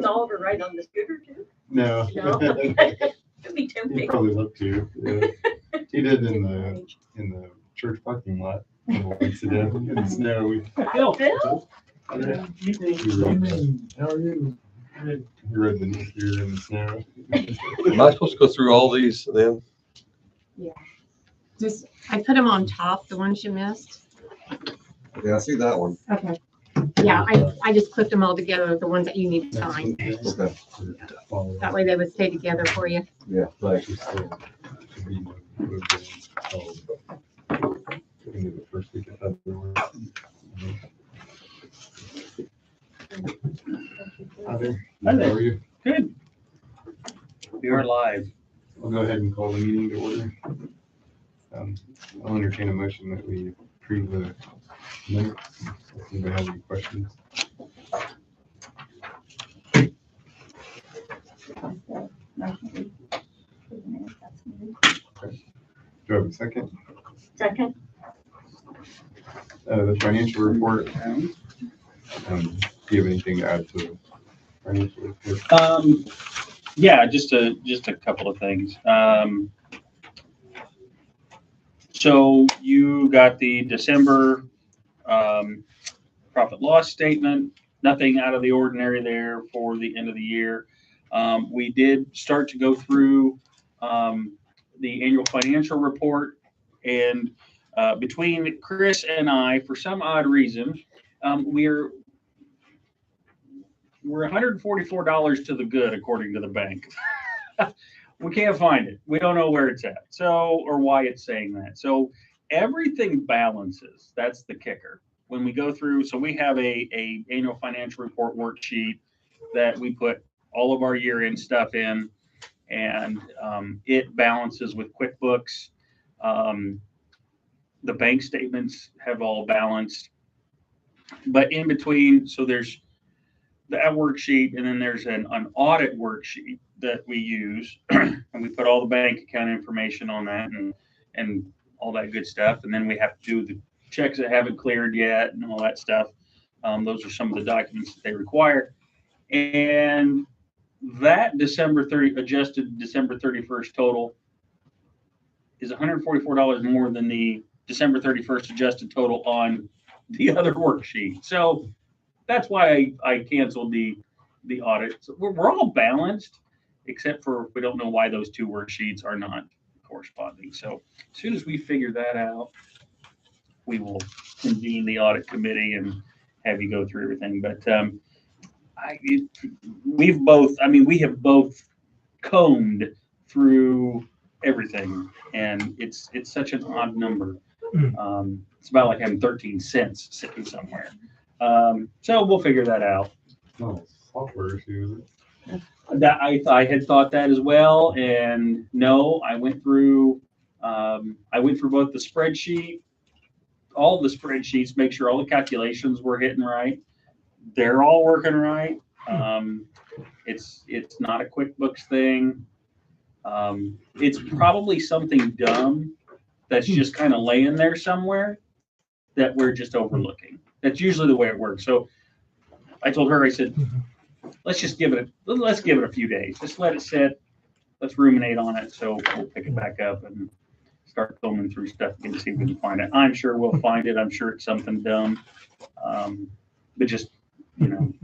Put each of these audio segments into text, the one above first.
Oliver ride on the scooter too? No. No? It'd be He'd tempting. probably love to. Yeah. He did in the church parking lot. Once he did in the snow. Bill? Yeah. How are you? He rode the here in the snow. Am I supposed to go through all these then? Just, I put them on top, the ones you missed. Yeah, I see that one. Okay. Yeah, I just clipped them all together, the ones that you need to sign. Okay. That way they would stay together for you. Yeah, thanks. The first week of February. Hi there. Hi there. How are you? Good. We are live. I'll go ahead and call the meeting to order. I'll entertain a motion that we approve the minutes. If anybody has any questions. Do I have a second? Second. The financial report. Do you have anything to add to the financial report? Yeah, just a couple of things. So you got the December profit loss statement. Nothing out of the ordinary there for the end of the year. We did start to go through the annual financial report, and between Chris and I, for some odd reason, we're $144 to the good according to the bank. We can't find it. We don't know where it's at. So, or why it's saying that. So everything balances. That's the kicker. When we go through, so we have a annual financial report worksheet that we put all of our year-end stuff in, and it balances with QuickBooks. The bank statements have all balanced, but in between, so there's that worksheet, and then there's an audit worksheet that we use, and we put all the bank account information on that and all that good stuff. And then we have to do the checks that haven't cleared yet and all that stuff. Those are some of the documents that they require. And that adjusted December 31st total is $144 more than the December 31st adjusted total on the other worksheet. So that's why I canceled the audit. So we're all balanced, except for we don't know why those two worksheets are not corresponding. So as soon as we figure that out, we will convene the audit committee and have you go through everything. But we have both combed through everything, and it's such an odd number. It's about like having 13 cents sitting somewhere. So we'll figure that out. No, software issue. That I had thought that as well, and no, I went through both the spreadsheet, all the spreadsheets, make sure all the calculations were hitting right. They're all working right. It's not a QuickBooks thing. It's probably something dumb that's just kind of laying there somewhere that we're just overlooking. That's usually the way it works. So I told her, I said, let's give it a few days. Just let it sit. Let's ruminate on it. So we'll pick it back up and start combing through stuff again to see if we can find it. I'm sure we'll find it. I'm sure it's something dumb. But just,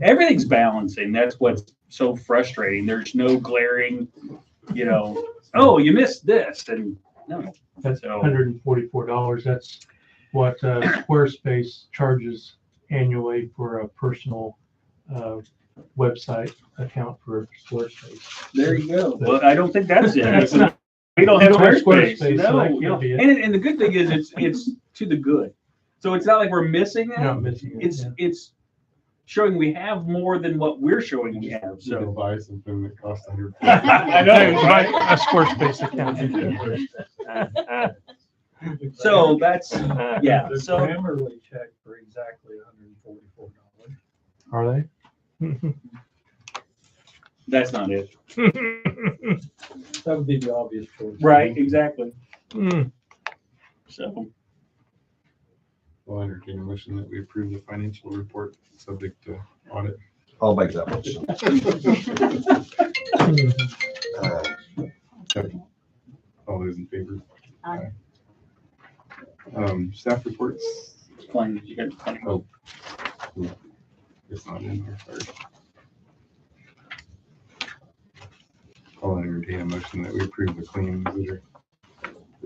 everything's balancing. That's what's so frustrating. There's no glaring, oh, you missed this. And no. That's So- $144. That's what Squarespace charges annually for a personal website account for Squarespace. There you go. Well, I don't think that's it. We don't have We don't have Squarespace. Squarespace, so that can't be it. And the good thing is it's to the good. So it's not like we're missing it. You're not missing it. It's showing we have more than what we're showing we have. You can So buy something that costs $100. I know, right? A Squarespace account. So that's yeah. The So Grammarly check for exactly $144. Are they? that's not it. That would be the obvious choice. Right, exactly. Mm. So We'll entertain a motion that we approve the financial report subject to audit. I'll make that motion. All those in favor? Aye. Staff reports, Claims, you got claims. oh. It's not in here, sorry. I'll entertain a motion that we approve the claims that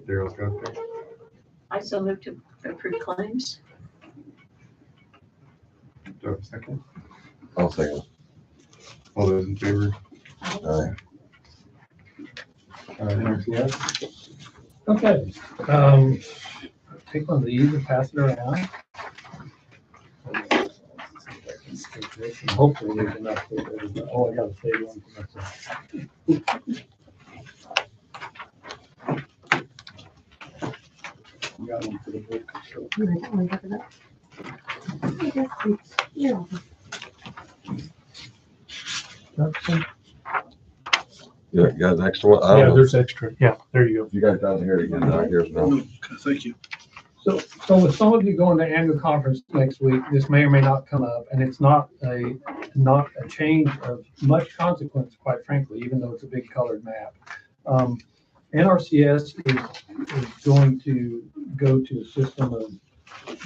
Daryl's got there. I so moved to approve claims. Do I have a second? I'll second. All those in favor? Aye. NRCS? Okay, take one of these and pass it around. Hopefully there's enough for everybody. Oh, I gotta save one for myself. Got one for the book. So. Yeah. Jefferson? Yeah, got an extra one? I Yeah, don't know. there's extra. Yeah, there you go. You guys down here, you get down here now. Thank you. So with some of you going to annual conference next week, this may or may not come up, and it's not a change of much consequence, quite frankly, even though it's a big colored map. NRCS is going to go to a system of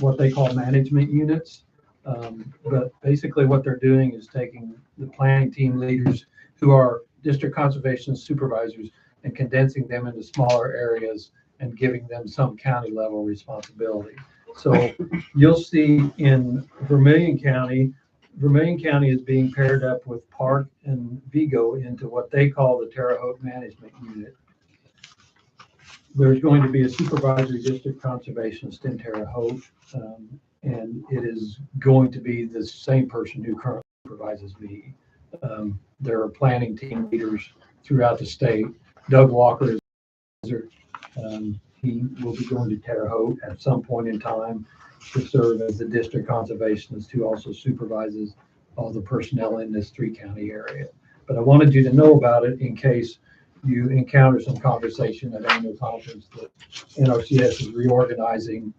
what they call management units. But basically what they're doing is taking the planning team leaders who are district conservation supervisors and condensing them into smaller areas and giving them some county level responsibility. So you'll see in Vermilion County is being paired up with Park and Vigo into what they call the Terre Haute Management Unit. There's going to be a supervisory district conservationist in Terre Haute, and it is going to be the same person who currently supervises me. There are planning team leaders throughout the state. Doug Walker is he will be going to Terre Haute at some point in time to serve as the district conservationist who also supervises all the personnel in this 3-county area. But I wanted you to know about it in case you encounter some conversation at annual conference that NRCS is reorganizing.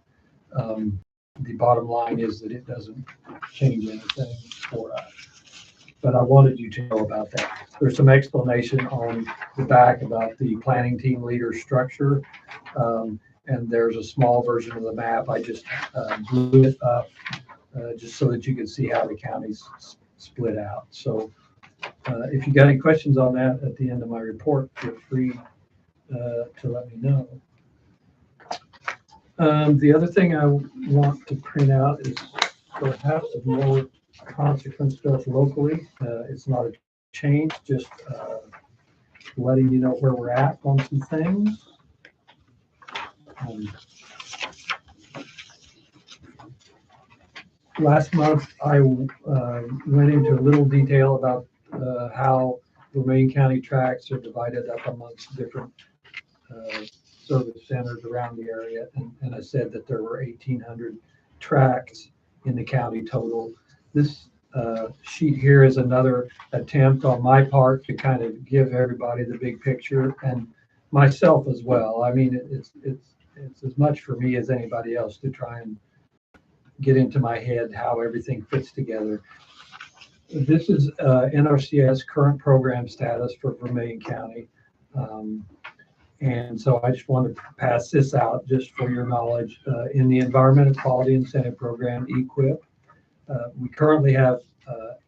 The bottom line is that it doesn't change anything for us. But I wanted you to know about that. There's some explanation on the back about the planning team leader structure. And there's a small version of the map. I just blew it up just so that you can see how the counties split out. So if you got any questions on that at the end of my report, feel free to let me know. The other thing I want to print out is perhaps more consequence stuff locally. It's not a change, just letting you know where we're at on some things. Last month, I went into a little detail about how Vermilion County tracts are divided up amongst different service centers around the area. And I said that there were 1,800 tracts in the county total. This sheet here is another attempt on my part to kind of give everybody the big picture and myself as well. I mean, it's as much for me as anybody else to try and get into my head how everything fits together. This is NRCS current program status for Vermilion County. And so I just wanted to pass this out just for your knowledge. In the Environmental Quality Incentive Program, EQIP, we currently have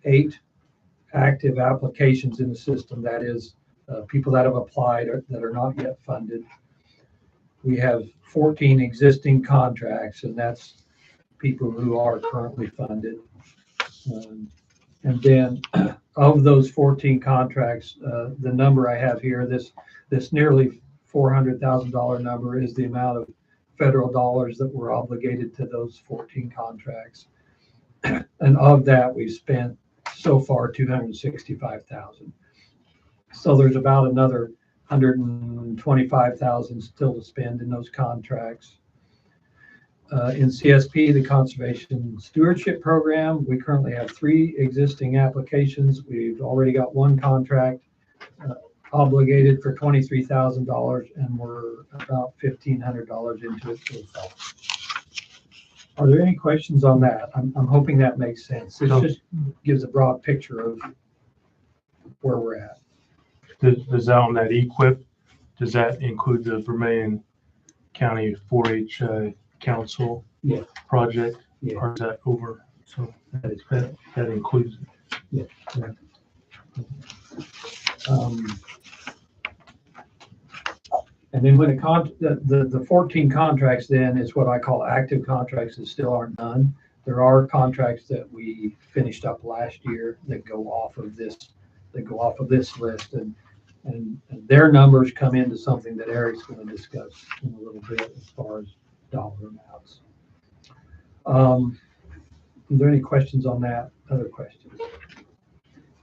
8 active applications in the system. That is people that have applied that are not yet funded. We have 14 existing contracts, and that's people who are currently funded. And then of those 14 contracts, the number I have here, this nearly $400,000 number is the amount of federal dollars that were obligated to those 14 contracts. And of that, we've spent so far $265,000. So there's about another $125,000 still to spend in those contracts. In CSP, the Conservation Stewardship Program, we currently have 3 existing applications. We've already got 1 contract obligated for $23,000, and we're about $1,500 into it so far. Are there any questions on that? I'm hoping that makes sense. It No. just gives a broad picture of where we're at. Does that on that equip, does that include the Vermillion County 4-H Council? Yeah. Project? Yeah. Or is that over? So That is that includes it. And then when the 14 contracts then is what I call active contracts that still aren't done. There are contracts that we finished up last year that go off of this list, and their numbers come into something that Eric's going to discuss in a little bit as far as dollar amounts. Are there any questions on that? Other questions?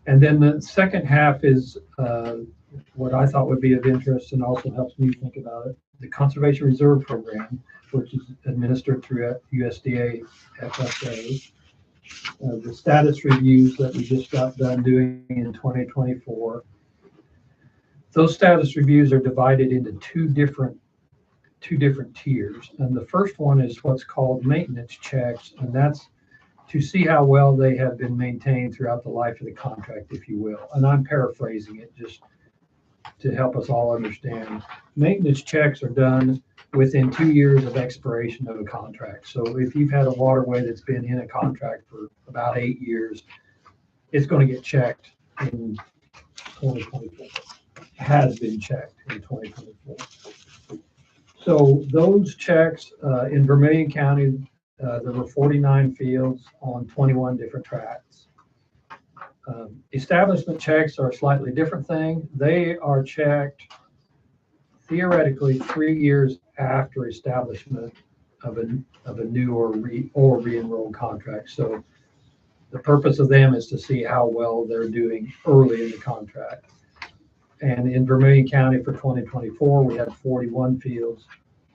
And then the second half is what I thought would be of interest and also helps me think about it. The Conservation Reserve Program, which is administered through USDA FSA. The status reviews that we just got done doing in 2024. Those status reviews are divided into two different tiers. And the first one is what's called maintenance checks, and that's to see how well they have been maintained throughout the life of the contract, if you will. And I'm paraphrasing it just to help us all understand. Maintenance checks are done within 2 years of expiration of a contract. So if you've had a waterway that's been in a contract for about 8 years, it's going to get checked in 2024. Has been checked in 2024. So those checks in Vermillion County, there were 49 fields on 21 different tracts. Establishment checks are a slightly different thing. They are checked theoretically 3 years after establishment of a new or re-enrolled contract. So the purpose of them is to see how well they're doing early in the contract. And in Vermillion County for 2024, we had 41 fields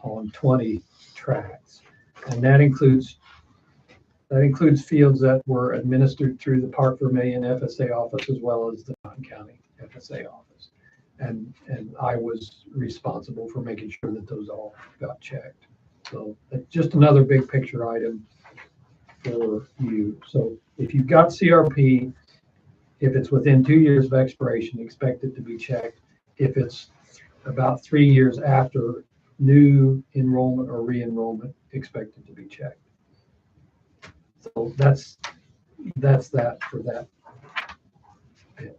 on 20 tracts. And that includes fields that were administered through the Park Vermillion FSA office as well as the Mountain County FSA office. And I was responsible for making sure that those all got checked. So just another big picture item for you. So if you've got CRP, if it's within 2 years of expiration, expect it to be checked. If it's about 3 years after new enrollment or re-enrollment, expect it to be checked. So that's that for that bit.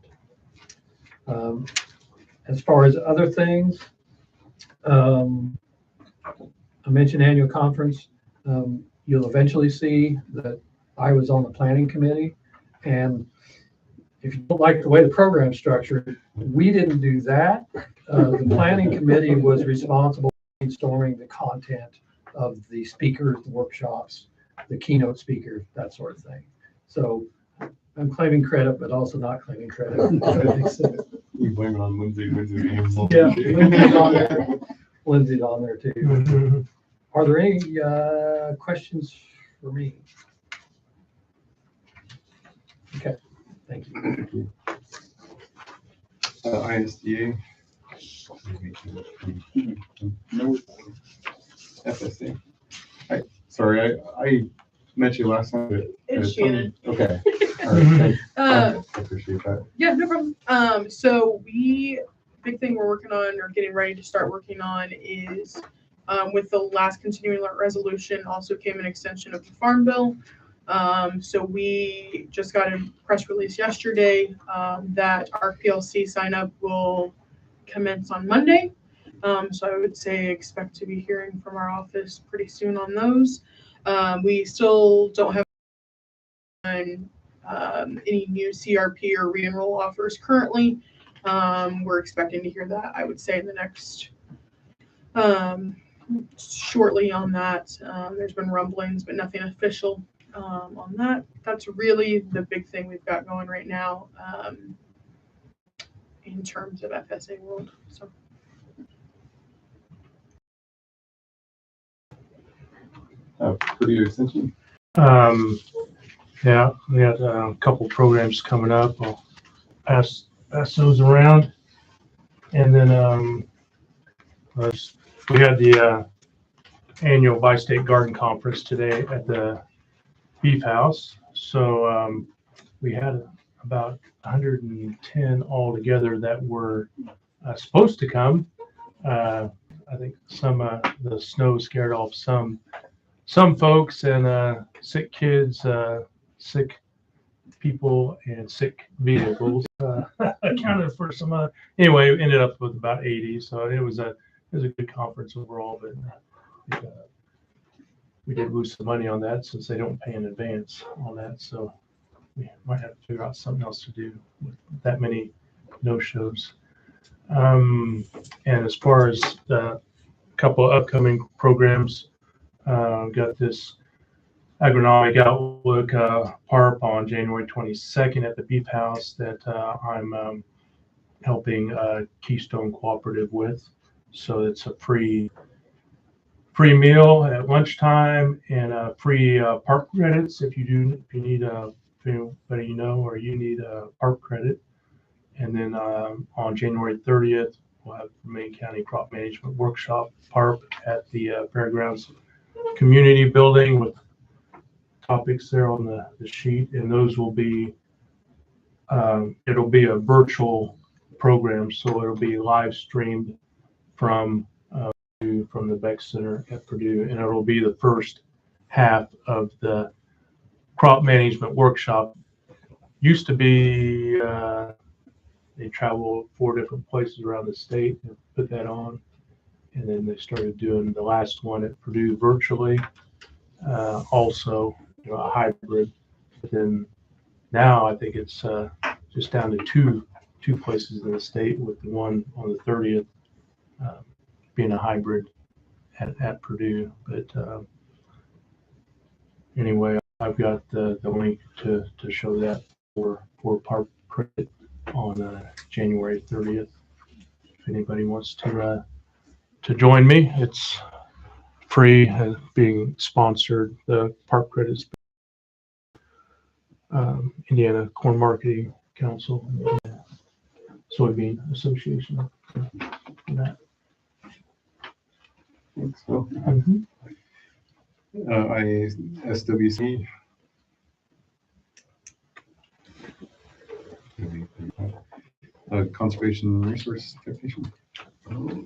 As far as other things, I mentioned annual conference. You'll eventually see that I was on the planning committee, and if you don't like the way the program's structured, we didn't do that. The planning committee was responsible for brainstorming the content of the speakers, the workshops, the keynote speakers, that sort of thing. So I'm claiming credit, but also not claiming credit. You blame it on Lindsay. Lindsay's name's on Yeah, there. Lindsay's on there. Lindsay's on there too. Mhm. Are there any questions for me? Okay, thank you. ISDA. No. FSA. Sorry, I met you last time. But It's Shannon. Okay. All right. I appreciate that. Yeah, no problem. So big thing we're working on or getting ready to start working on is with the last continuing resolution also came an extension of the Farm Bill. So we just got a press release yesterday that our PLC sign up will commence on Monday. So I would say expect to be hearing from our office pretty soon on those. We still don't have any new CRP or re-enroll offers currently. We're expecting to hear that, I would say, in the next shortly on that. There's been rumblings, but nothing official on that. That's really the big thing we've got going right now in terms of FSA world. So. Pretty extension. Yeah, we had a couple programs coming up. I'll pass those around. And then we had the annual Bi-State Garden Conference today at the Beef House. So we had about 110 altogether that were supposed to come. I think the snow scared off some folks, and sick kids, sick people, and sick vehicles accounted for some other. Anyway, it ended up with about 80. So it was a good conference overall, but we did lose some money on that since they don't pay in advance on that. So we might have to figure out something else to do with that many no-shows. And as far as the couple of upcoming programs, got this agronomic outlook PARP on January 22nd at the Beef House that I'm helping Keystone Cooperative with. So it's a free meal at lunchtime and free PARP credits if you need if anybody you know or you need a PARP credit. And then on January 30th, we'll have Vermilion County Crop Management Workshop PARP at the Fairgrounds Community Building with topics there on the sheet. And those will be, it'll be a virtual program, so it'll be live streamed from the Beck Center at Purdue, and it'll be the first half of the crop management workshop. Used to be they travel 4 different places around the state and put that on, and then they started doing the last one at Purdue virtually, also a hybrid. But then now I think it's just down to two places in the state, with the one on the 30th being a hybrid at Purdue. But anyway, I've got the link to show that for PARP credit on January 30th. If anybody wants to join me, it's free, being sponsored. The PARP credits, Indiana Corn Marketing Council, and Soybean Association. That. Thanks, Phil. Mhm. SWC. Conservation Resource Technician.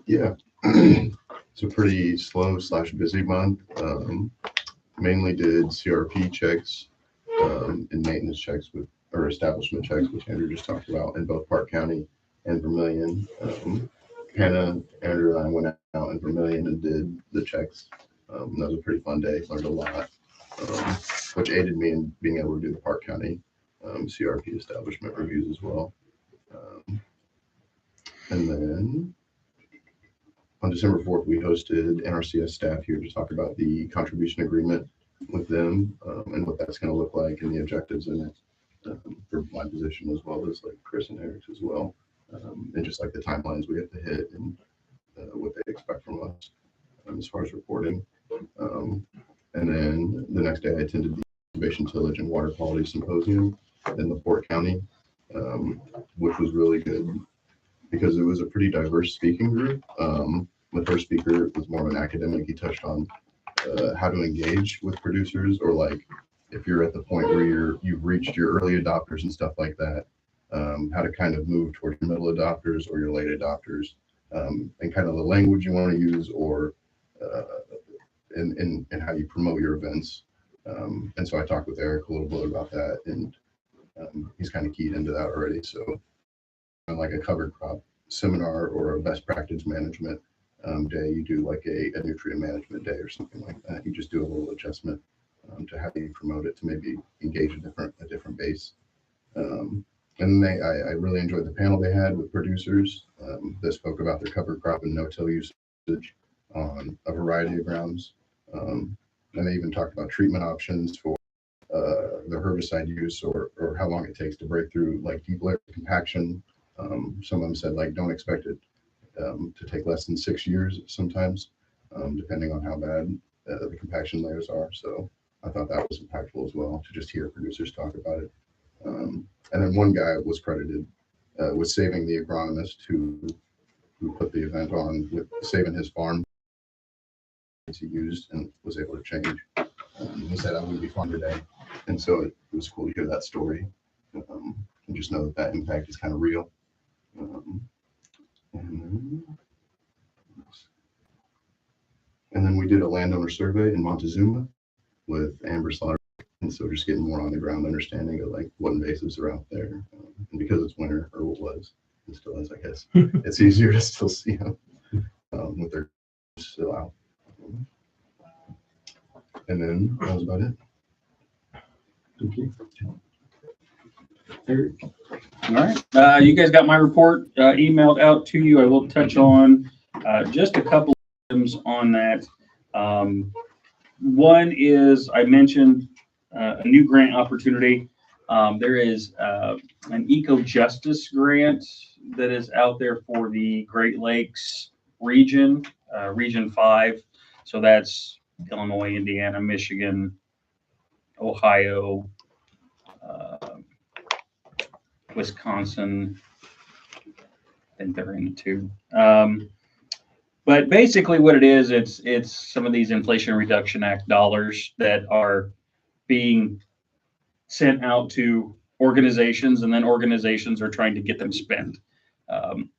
Yeah, it's a pretty slow / busy month. Mainly did CRP checks and maintenance checks or establishment checks, which Andrew just talked about, in both Park County and Vermilion. Hannah, Andrew, and I went out in Vermilion and did the checks. That was a pretty fun day. Learned a lot, which aided me in being able to do the Park County CRP establishment reviews as well. And then on December 4th, we hosted NRCS staff here to talk about the contribution agreement with them and what that's going to look like and the objectives in it for my position, as well as like Chris and Eric's as well. And just like the timelines we have to hit and what they expect from us as far as reporting. And then the next day I attended the Conservation Tillage and Water Quality Symposium in LaPorte County, which was really good because it was a pretty diverse speaking group. The first speaker was more of an academic. He touched on how to engage with producers, or like if you're at the point where you've reached your early adopters and stuff like that, how to kind of move toward your middle adopters or your late adopters, and kind of the language you want to use, or and how you promote your events. And so I talked with Eric a little bit about that, and he's kind of keyed into that already. So like a covered crop seminar or a best practice management day, you do like a nutrient management day or something like that. You just do a little adjustment to how you promote it to maybe engage a different base. And I really enjoyed the panel they had with producers that spoke about their cover crop and no-till usage on a variety of grounds. And they even talked about treatment options for the herbicide use, or how long it takes to break through like deep layer compaction. Some of them said like don't expect it to take less than 6 years sometimes, depending on how bad the compaction layers are. So I thought that was impactful as well, to just hear producers talk about it. And then one guy was credited with saving the agronomist who put the event on, with saving his farm he used and was able to change. He said I wouldn't be fun today, and so it was cool to hear that story, and just know that that impact is kind of real. And then we did a landowner survey in Montezuma with Amber Slaughter. And so just getting more on the ground understanding of like what invasives are out there. And because it's winter, or what was, it still is, I guess, it's easier to still see them with their still out. And then that was about it. Thank you. Eric? All right. You guys got my report emailed out to you. I will touch on just a couple of items on that. One is I mentioned a new grant opportunity. There is an eco-justice grant that is out there for the Great Lakes region, Region 5. So that's Illinois, Indiana, Michigan, Ohio, Wisconsin. I think they're in too. But basically what it is, it's some of these Inflation Reduction Act dollars that are being sent out to organizations, and then organizations are trying to get them spent,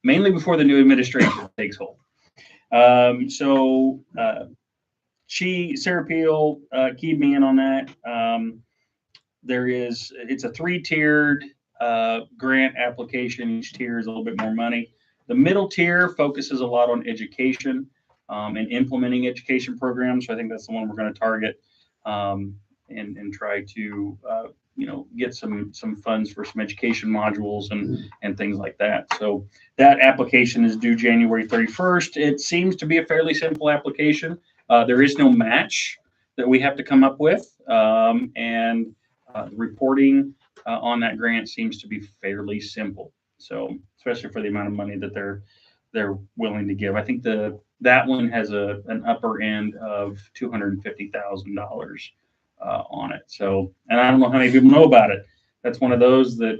mainly before the new administration takes hold. Sarah Peel keyed me in on that. It's a 3-tiered grant application. Each tier is a little bit more money. The middle tier focuses a lot on education and implementing education programs. So I think that's the one we're going to target and try to get some funds for some education modules and things like that. So that application is due January 31st. It seems to be a fairly simple application. There is no match that we have to come up with, and reporting on that grant seems to be fairly simple. So especially for the amount of money that they're willing to give. I think that one has an upper end of $250,000 on it. So, and I don't know how many people know about it. That's one of those that,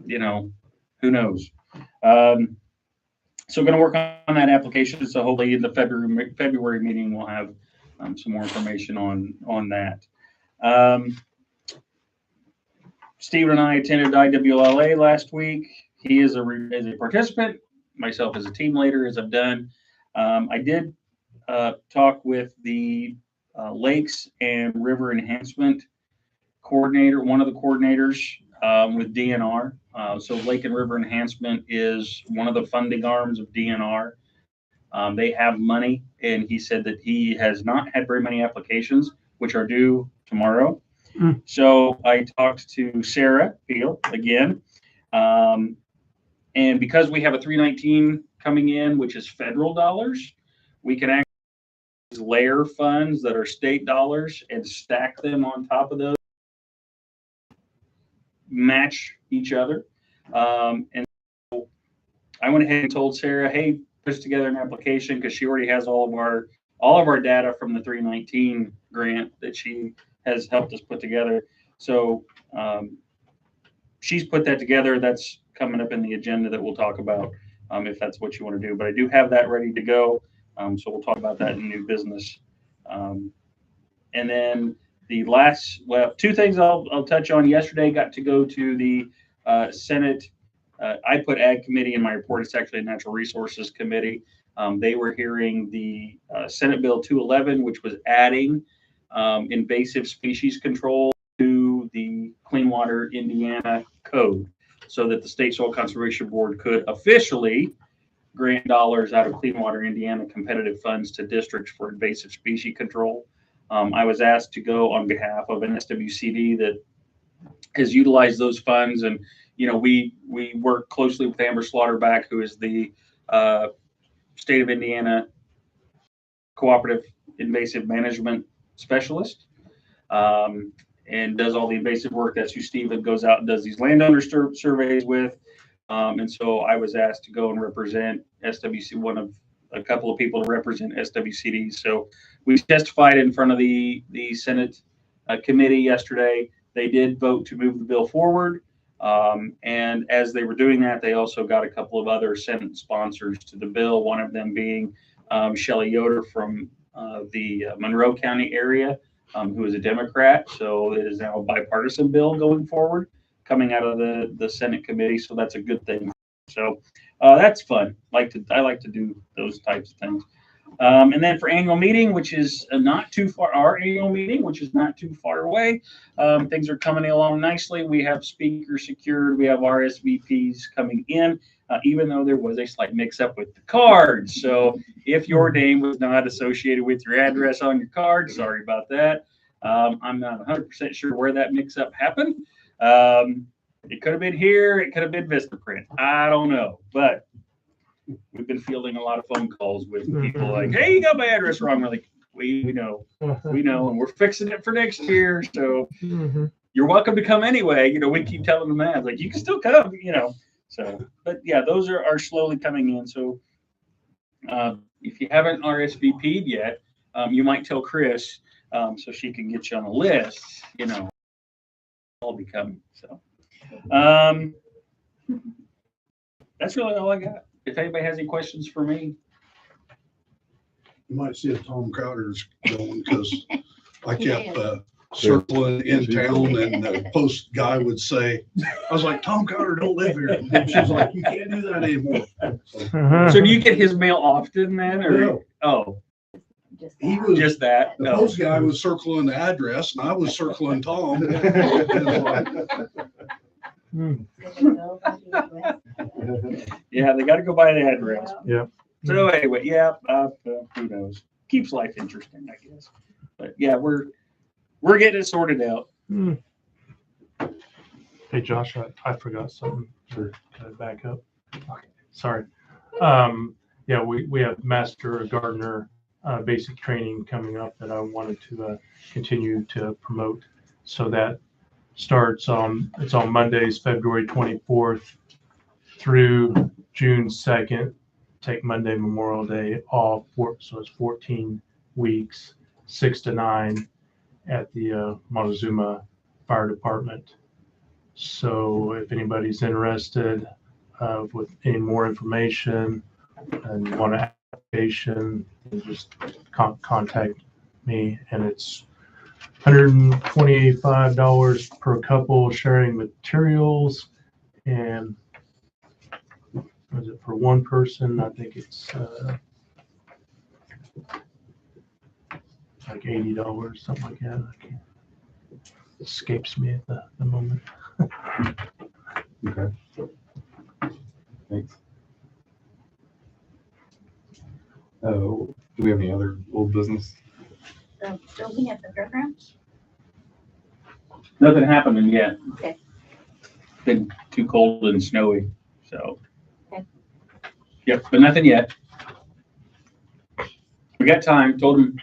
who knows? So going to work on that application. So hopefully in the February meeting, we'll have some more information on that. Stephen and I attended IWLA last week. He is a participant, myself as a team leader, as I've done. I did talk with the Lakes and River Enhancement Coordinator, one of the coordinators with DNR. So Lake and River Enhancement is one of the funding arms of DNR. They have money, and he said that he has not had very many applications, which are due tomorrow. So I talked to Sarah Peel again. And because we have a 319 coming in, which is federal dollars, we can actually layer funds that are state dollars and stack them on top of those, match each other. And so I went ahead and told Sarah, hey, put together an application, because she already has all of our data from the 319 grant that she has helped us put together. So she's put that together. That's coming up in the agenda that we'll talk about if that's what you want to do. But I do have that ready to go. So we'll talk about that in new business. And then the last, two things I'll touch on. Yesterday, got to go to the Senate. I put Ag Committee in my report. It's actually a Natural Resources Committee. They were hearing the Senate Bill 211, which was adding invasive species control to the Clean Water Indiana Code, so that the State Soil Conservation Board could officially grant dollars out of Clean Water Indiana competitive funds to districts for invasive species control. I was asked to go on behalf of an SWCD that has utilized those funds, and we work closely with Amber Slaughterback, who is the State of Indiana Cooperative Invasive Management Specialist, and does all the invasive work. That's who Stephen goes out and does these landowner surveys with. And so I was asked to go and represent SWC, one of a couple of people to represent SWCD. So we testified in front of the Senate committee yesterday. They did vote to move the bill forward. And as they were doing that, they also got a couple of other Senate sponsors to the bill, one of them being Shelley Yoder from the Monroe County area, who is a Democrat. So it is now a bipartisan bill going forward, coming out of the Senate committee. So that's a good thing. So that's fun. I like to do those types of things. And then for annual meeting, which is not too far, our annual meeting, which is not too far away, things are coming along nicely. We have speakers secured. We have RSVPs coming in, even though there was a slight mix-up with the cards. So if your name was not associated with your address on your card, sorry about that. I'm not 100% sure where that mix-up happened. It could have been here. It could have been Vistaprint. I don't know, but we've been fielding a lot of phone calls with people like, "Hey, you got my address wrong." We're like, we know, and we're fixing it for next year. So you're welcome to come anyway. We keep telling them that, like, you can still come, So, but yeah, those are slowly coming in. So if you haven't RSVP'd yet, you might tell Chris so she can get you on the list. I'll be coming. So that's really all I got. If anybody has any questions for me. You might see if Tom Crowder's going, because I kept circling in town, and the post guy would say, I was like, Tom Crowder don't live here. And she's like, you can't do that anymore. So do you get his mail often then, or? No. Oh, He was, just that. the No. post guy was circling the address, and I was circling Tom. It was like, Yeah, they got to go by the address. Yeah. So anyway, yeah, who knows? Keeps life interesting, I guess. But yeah, we're getting it sorted out. Hey, Josh, I forgot something. Sure. Can I back up? Okay, sorry. Yeah, we have Master Gardener basic training coming up that I wanted to continue to promote. So that starts it's on Mondays, February 24th through June 2nd. Take Monday, Memorial Day off. So it's 14 weeks, 6 to 9 at the Montezuma Fire Department. So if anybody's interested with any more information and want an application, just contact me. And it's $125 per couple sharing materials. And was it for one person? I think it's like $80, something like that. Escapes me at the moment. Okay. Thanks. Oh, do we have any other old business? The building at the fairgrounds? Nothing happening yet. Okay. Been too cold and snowy, so. Okay. Yep, but nothing yet. We got time. Told him,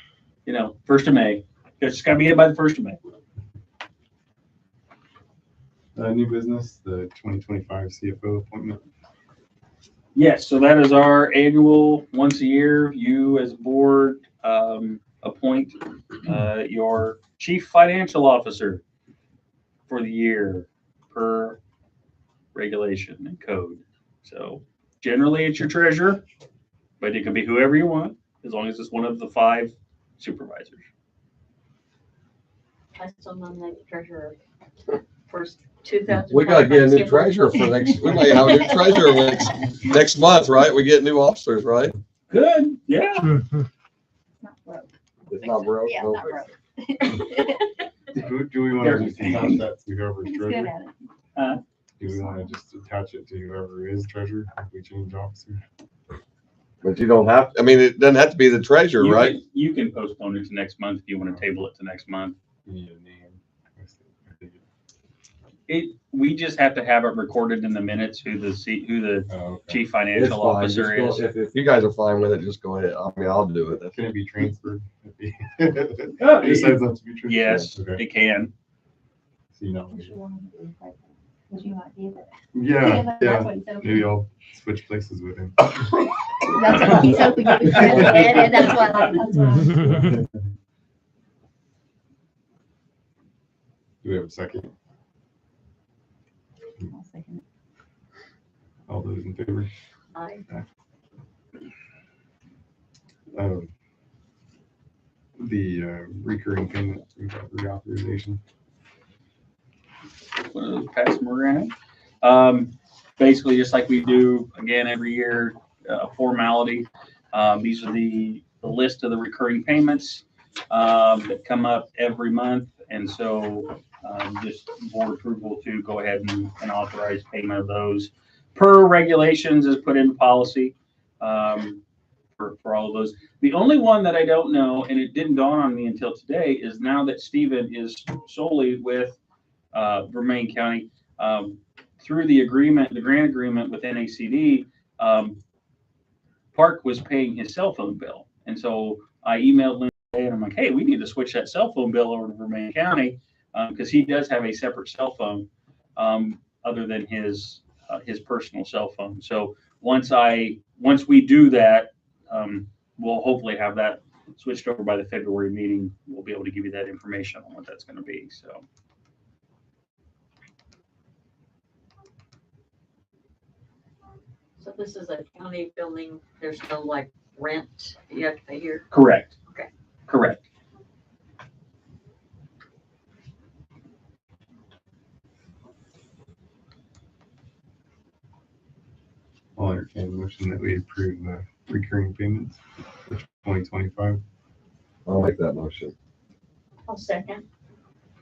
1st of May. It's got to be in by the 1st of May. New business, the 2025 CFO appointment. Yes, so that is our annual, once a year, you as a board appoint your chief financial officer for the year per regulation and code. So generally it's your treasurer, but it can be whoever you want, as long as it's one of the 5 supervisors. I still nominate the treasurer first 2000. We gotta get a new treasurer for we might have a new treasurer next month, right? We get new officers, right? Good, yeah. Not broke. It's not broke. Yeah, no. not broke. Do we want to just attach that to whoever's He's good treasurer? at it. Do we want to just attach it to whoever is treasurer if we change officer? But you don't have, it doesn't have to be the treasurer, right? You can postpone it to next month if you want to table it to next month. You need a name. We just have to have it recorded in the minutes who the Oh, okay. chief It's financial fine. officer Just is. go- If you guys are fine with it, just go ahead. I'll do it. Can it be transferred? It Oh, decides not to be transferred? Yes, Okay. it can. So, Would you not be there? Yeah, That's yeah. what he said. Maybe I'll switch places with him. That's what he's hoping to be president, and that's what Do we have a second? I'll second it. All those in favor? Aye. the recurring payment reauthorization. One of those pass them around. Basically, just like we do again every year, formality. These are the list of the recurring payments that come up every month, and so just board approval to go ahead and authorize payment of those per regulations as put into policy for all of those. The only one that I don't know, and it didn't dawn on me until today, is now that Stephen is solely with Vermillion County, through the agreement, the grant agreement with NACD, Park was paying his cell phone bill. And so I emailed Linda and I'm like, hey, we need to switch that cell phone bill over to Vermillion County because he does have a separate cell phone other than his personal cell phone. So once we do that, we'll hopefully have that switched over by the February meeting. We'll be able to give you that information on what that's going to be. So. So this is a county building, there's no like rent you have to pay here? Correct. Okay. Correct. I'll entertain a motion that we approve the recurring payments for 2025. I'll make that motion. I'll second.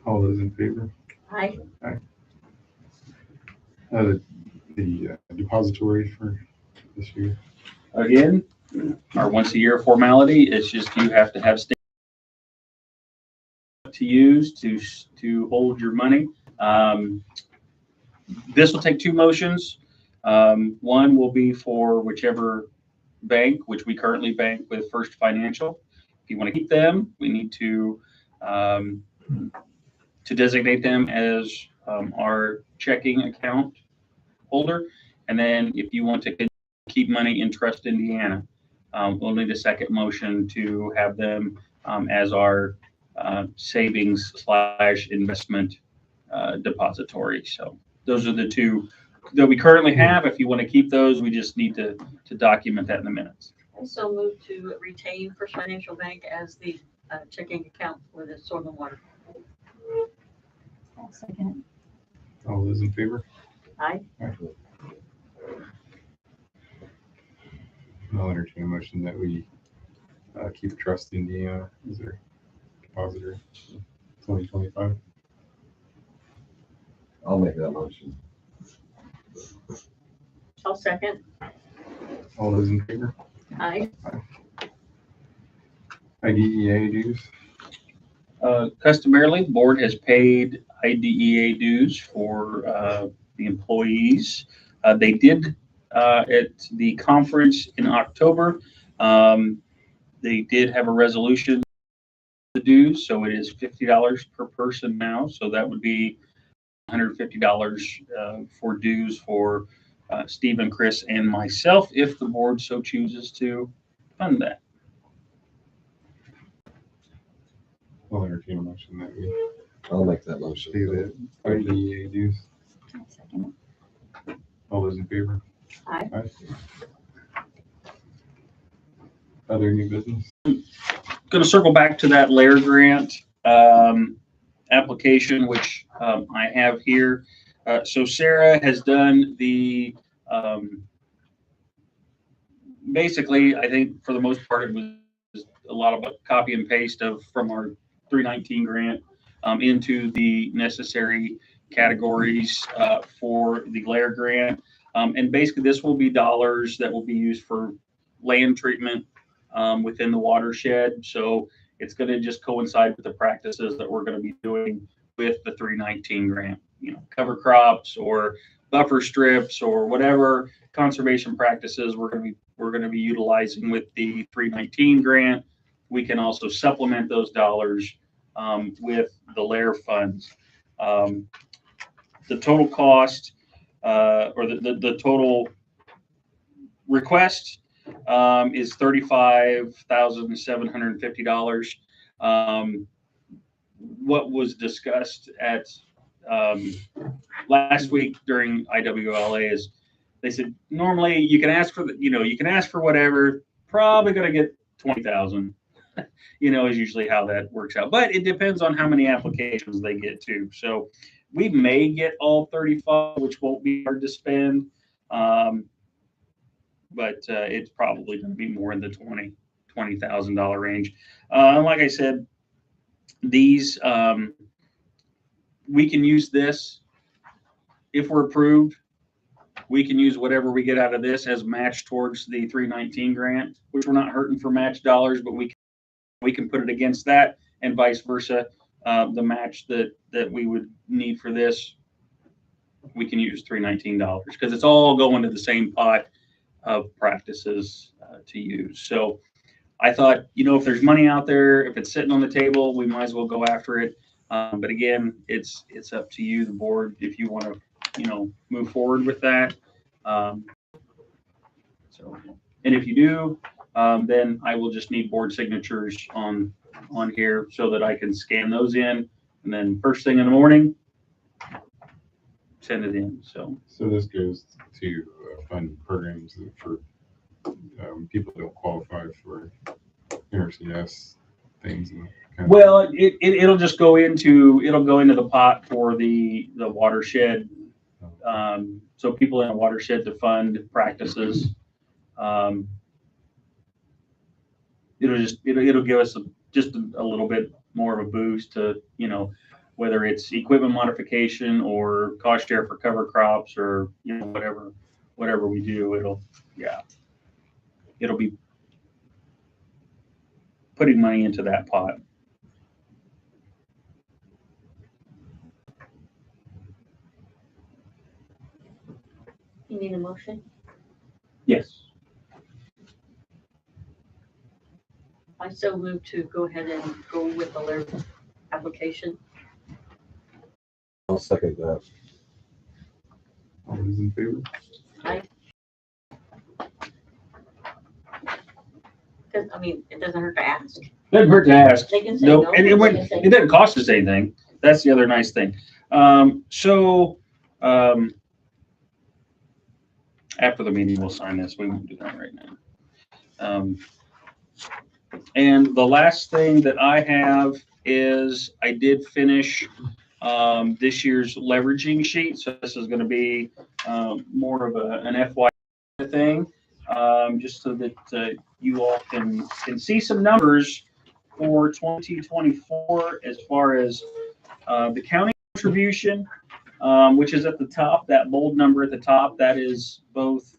All those in favor? Aye. The depository for this year. Again, our once a year formality, it's just you have to have state to use to hold your money. This will take two motions. One will be for whichever bank, which we currently bank with First Financial. If you want to keep them, we need to designate them as our checking account holder. And then if you want to keep money in Trust Indiana, we'll need a second motion to have them as our savings / investment depository. So those are the two that we currently have. If you want to keep those, we just need to document that in the minutes. Also move to retain First Financial Bank as the checking account for the soil and water. I'll second All those in favor? Aye. I'll entertain a motion that we keep Trust Indiana as our depositor 2025. I'll make that motion. I'll second. All those in favor? Aye. IDEA dues. Customarily, the board has paid IDEA dues for the employees. They did at the conference in October. They did have a resolution to dues, so it is $50 per person now. So that would be $150 for dues for Stephen, Chris, and myself, if the board so chooses to fund that. I'll entertain a motion that we I'll make that motion. pay the IDEA dues. I'll second All those in favor? Aye. Other new business? Going to circle back to that LAIR grant application, which I have here. So Sarah has done the, basically, I think for the most part, it was a lot of a copy and paste from our 319 grant into the necessary categories for the LAIR grant. And basically this will be dollars that will be used for land treatment within the watershed. So it's going to just coincide with the practices that we're going to be doing with the 319 grant, cover crops or buffer strips or whatever conservation practices we're going to be utilizing with the 319 grant. We can also supplement those dollars with the LAIR funds. The total cost or the total request is $35,750. What was discussed at last week during IWLA is they said normally you can ask for you can ask for whatever, probably going to get 20,000. is usually how that works out. But it depends on how many applications they get too. So we may get all 35, which won't be hard to spend. But it's probably going to be more in the $20,000 range. Like I said, these we can use this if we're approved. We can use whatever we get out of this as match towards the 319 grant, which we're not hurting for match dollars, but we can put it against that, and vice versa. The match that we would need for this, we can use $319 because it's all going to the same pot of practices to use. So I thought, if there's money out there, if it's sitting on the table, we might as well go after it. But again, it's up to you, the board, if you want to, move forward with that. And if you do, then I will just need board signatures on here so that I can scan those in, and then first thing in the morning, send it in. So this goes to fund programs for people that don't qualify for NRCS things. Well, it'll just go into the pot for the watershed. So people in a watershed to fund practices. It'll give us just a little bit more of a boost to, whether it's equipment modification or cost share for cover crops or, whatever we do, it'll be putting money into that pot. You need a motion? Yes. I so move to go ahead and go with the alert application. I'll second that. All those in favor? Because, it doesn't hurt to ask. Doesn't hurt to ask. They can say No, no. and it doesn't cost us anything. That's the other nice thing. After the meeting, we'll sign this. We won't do that right now. And the last thing that I have is I did finish this year's leveraging sheet. So this is going to be more of an FY thing, just so that you all can see some numbers for 2024 as far as the county contribution, which is at the top, that bold number at the top, that is both.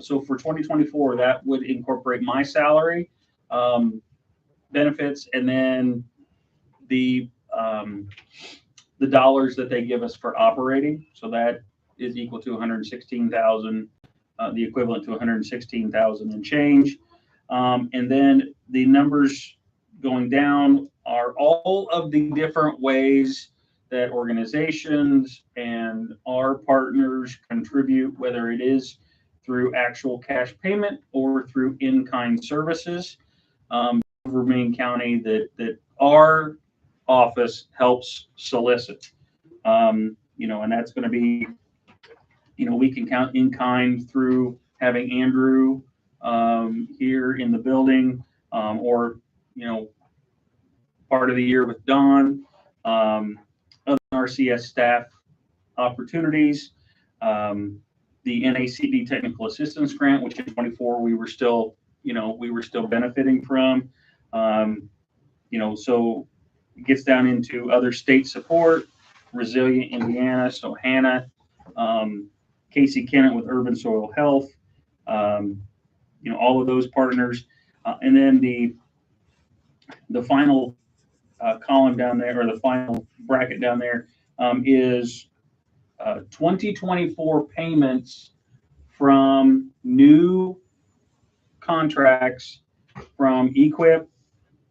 So for 2024, that would incorporate my salary, benefits, and then the dollars that they give us for operating. So that is equal to 116,000, the equivalent to 116,000 and change. And then the numbers going down are all of the different ways that organizations and our partners contribute, whether it is through actual cash payment or through in-kind services. For Maine County that our office helps solicit, and that's going to be, we can count in kind through having Andrew here in the building, or part of the year with Don, other RCS staff opportunities, the NACD technical assistance grant, which in 24 we were still benefiting from. So it gets down into other state support, Resilient Indiana, so Hannah, Casey Kennett with Urban Soil Health, all of those partners. And then the final column down there, or the final bracket down there, is 2024 payments from new contracts from EQIP,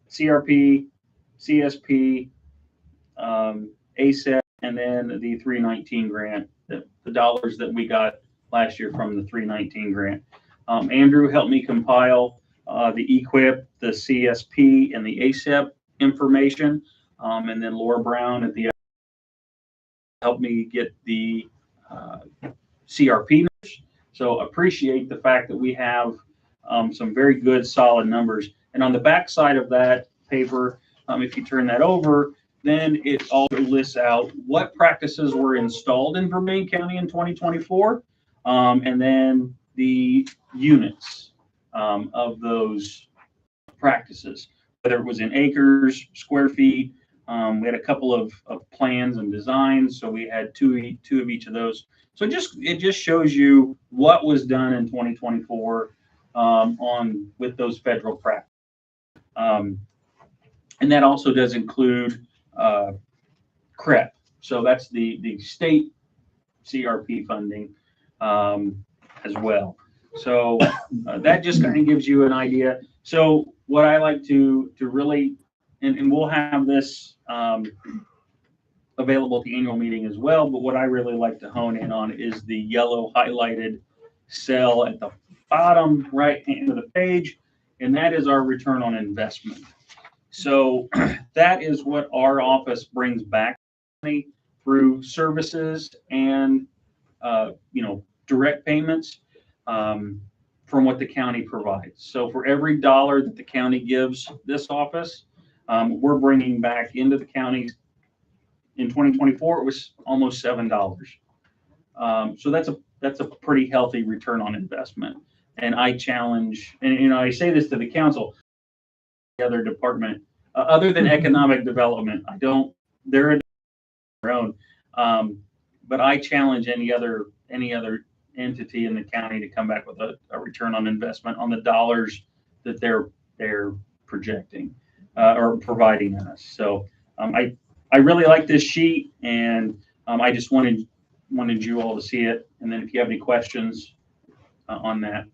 CRP, CSP, ASEP, and then the 319 grant, the dollars that we got last year from the 319 grant. Andrew helped me compile the EQIP, the CSP, and the ASEP information, and then Laura Brown at the helped me get the CRP numbers. So appreciate the fact that we have some very good solid numbers. And on the back side of that paper, if you turn that over, then it also lists out what practices were installed in Vermillion County in 2024, and then the units of those practices, whether it was in acres, square feet. We had a couple of plans and designs, so we had two of each of those. So it just shows you what was done in 2024 with those federal practices. And that also does include CREP. So that's the state CRP funding as well. So that just kind of gives you an idea. So what I like to really, and we'll have this available at the annual meeting as well, but what I really like to hone in on is the yellow highlighted cell at the bottom right hand of the page, and that is our return on investment. So that is what our office brings back through services and direct payments from what the county provides. So for every dollar that the county gives this office, we're bringing back into the county. In 2024, it was almost $7. So that's a pretty healthy return on investment. And I challenge, and I say this to the council, the other department, other than economic development, they're in their own. But I challenge any other entity in the county to come back with a return on investment on the dollars that they're projecting or providing us. So I really like this sheet, and I just wanted you all to see it. And then if you have any questions on that.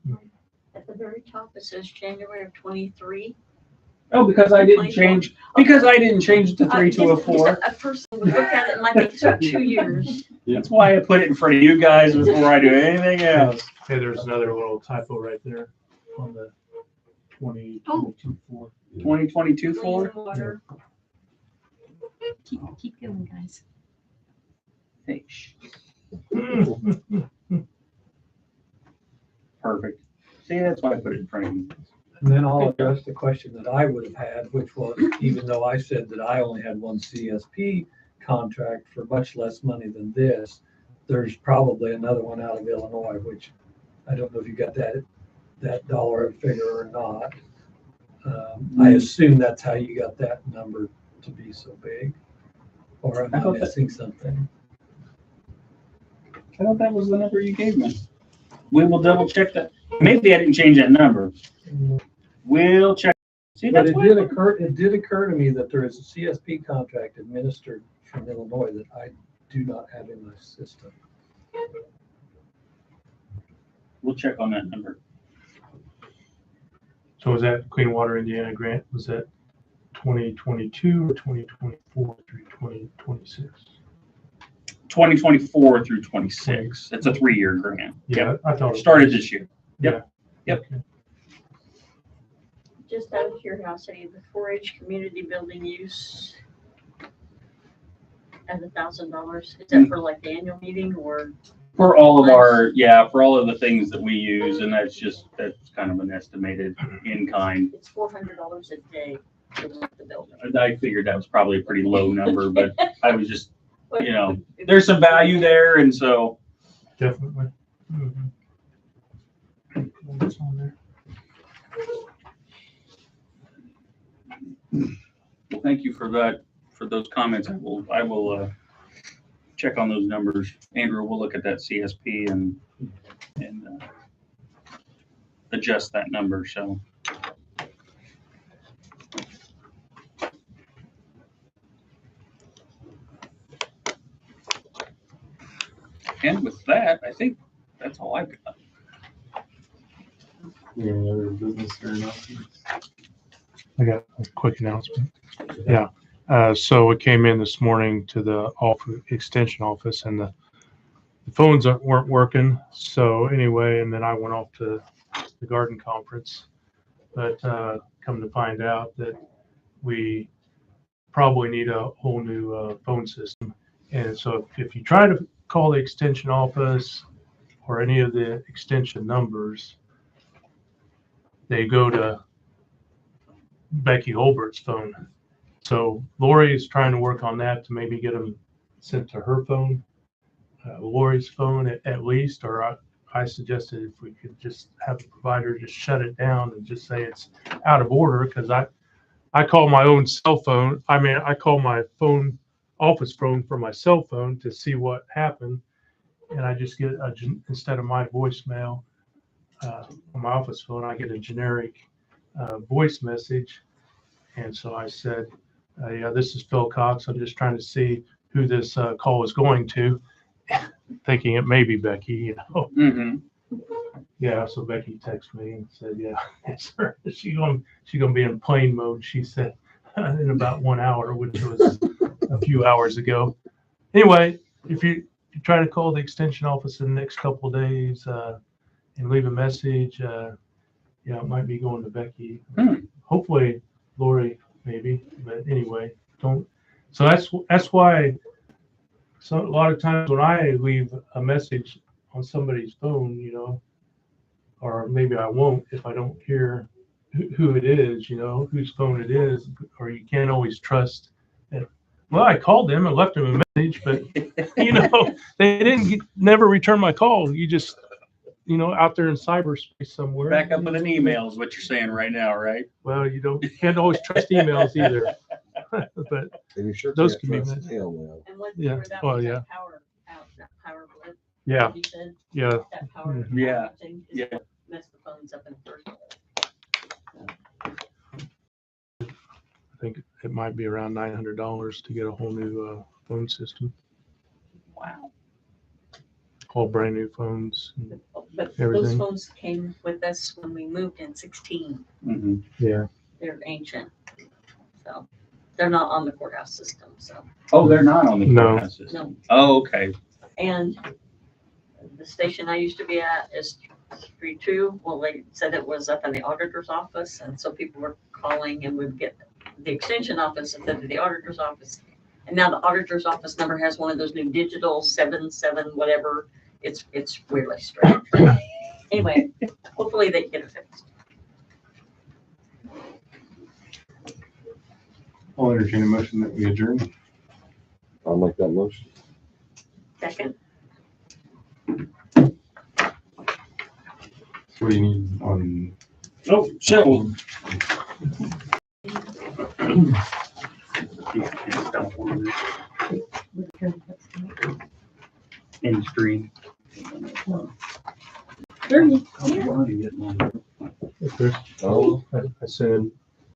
At the very top, it says January of 23. Oh, because I didn't change it to 3 to a 4. A person would look at it and like it took 2 years. That's why I put it in front of you guys before I do anything else. Hey, there's another little typo right there on the 2022 4. 2022 Clean 4. water. Keep going, guys. Hey, perfect. See, that's why I put it in front of you. And then I'll address the question that I would have had, which was, even though I said that I only had one CSP contract for much less money than this, there's probably another one out of Illinois, which I don't know if you got that dollar figure or not. I assume that's how you got that number to be so big, or am I missing something? I thought that was the number you gave me. We will double check that. Maybe I didn't change that number. We'll check. See, But that's it did occur to me that there is a CSP contract administered from Illinois that I do not have in my system. We'll check on that number. So was that Clean Water Indiana grant? Was that 2022 or 2024 through 2026? 2024 through 26. It's a 3-year grant. Yeah, Yep. I thought it Started was. this year. Yep. Yep. Okay. Just out of curiosity, the 4-H community building use at $1,000, is that for like the annual meeting or? For all of for all of the things that we use, and that's kind of an estimated in kind. It's $400 a day to rent the building. I figured that was probably a pretty low number, but I was just, there's some value there, and so. Definitely. Mhm. What's on there? Well, thank you for that, for those comments. I will check on those numbers. Andrew will look at that CSP and adjust that number. So. And with that, I think that's all I got. Any other business or announcements? I got a quick announcement. Yeah. So it came in this morning to the extension office, and the phones weren't working. So anyway, and then I went off to the garden conference, but come to find out that we probably need a whole new phone system. And so if you try to call the extension office or any of the extension numbers, they go to Becky Holbert's phone. So Lori is trying to work on that to maybe get them sent to her phone, Lori's phone at least, or I suggested if we could just have the provider just shut it down and just say it's out of order, because I call my own cell phone. I mean, I call my phone, office phone, from my cell phone to see what happened. And I just get instead of my voicemail on my office phone, I get a generic voice message. And so I said, yeah, this is Phil Cox. I'm just trying to see who this call is going to, thinking it may be Becky, you know. Mm-hmm. Yeah, so Becky texted me and said, yeah, yes, sir. She's gonna be in plane mode, she said, in about 1 hour, which was a few hours ago. Anyway, if you try to call the extension office in the next couple of days and leave a message, yeah, it might be going to Becky. Hopefully Lori, maybe, but anyway, don't. So that's why. So a lot of times when I leave a message on somebody's phone, you know, or maybe I won't if I don't hear who it is, you know, whose phone it is, or you can't always trust it. Well, I called them and left them a message, but you know, they didn't never return my call. You just, you know, out there in cyberspace somewhere. Back up with an email is what you're saying right now, right? Well, you can't always trust emails either. But And you sure those can't can be trust missed. email now. And what, Yeah, where that well, was yeah. that power out, that power blip, yeah, you said, yeah. that power. Yeah, thing is yeah. what messed the phones up in the first place. I think it might be around $900 to get a whole new phone system, Wow. all brand new phones. But those Everything. phones came with us when we moved in 16. Mm-hmm. Yeah. They're ancient. So they're not on the courthouse system, so, Oh, they're not on the No. courthouse system. no. Oh, okay. And the station I used to be at is 3-2. Well, they said it was up in the auditor's office, and so people were calling and would get the extension office instead of the auditor's office. And now the auditor's office number has one of those new digital 77 whatever. It's really strange. Anyway, hopefully they get it fixed. I'll entertain a motion that we adjourn. I'll make that motion. Second, So what do you need on? Oh, so. End screen. Chris, Oh, I sent